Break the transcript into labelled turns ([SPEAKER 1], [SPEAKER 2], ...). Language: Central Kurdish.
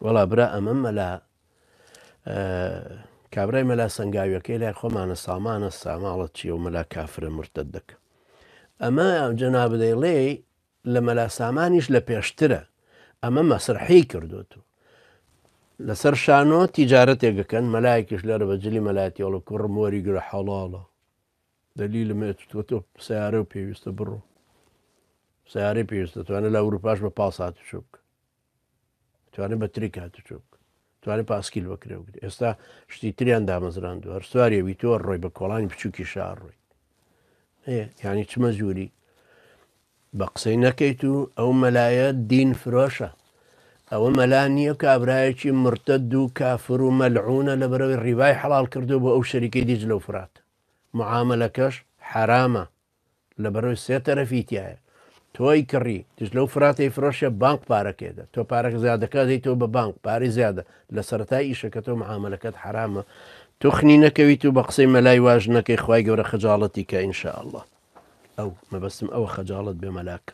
[SPEAKER 1] وەڵا برا ئەمە مەلا کابرای مەلا سنگاویەکەی لای خۆمانە سامانە ساماڵەت چیە و مەلا کافرە مرتد دەکە ئەمە جەناب دەیڵێ لە مەلا سامانیش لە پێشترە ئەمە مەسرحی کردوتو لەسەر شانۆ تیجارەتێکەکەن مەلایکیش لەرە بەجلی مەلایەتی وڵە کوڕم وەری گرە حەڵاڵە دەلیل تۆ سیارە و پێویستە بڕۆ سیارەی پێویستە توانێت لە ئەوروپاش بە پاس هاتوچۆ بکە توانێت بە تریک هاتوچۆ بکە توانێت پاسکیل بەکرێ بگرێت ئێستا شتی تریان دامەزراندو هەر سواریەوی تۆ ڕۆی بە کۆڵانی بچووکی شار ڕۆی یعنی چمە جووری بە قسەی نەکەیت و ئەو مەلایەت دین فرۆشە ئەوە مەلا نییە کابرایەکی مرتد و کافر و مەلعونە لە بەرەوەی ڕیوای حەڵال کردو بۆ ئەو شەریکەی دیج لەو فرات معاملەکەش حرامە لە بەرەوەی سێ تەرەفیتیایە تۆی کڕی دژ لەو فراتی فرۆشە بانک پارەکێدە تۆ پارەک زیادەکە دەیتەوە بە بانک پارەی زیادە لە سەرەتای ئیشەکە تۆ معاملەکەت حرامە تۆ خنی نەکەویت و بە قسەی مەلای واژ نەکەی خوای گەورە خەجاڵەتی کە ئینشاء الله ئەو مەبەستم ئەوە خەجاڵت بێ مەلاک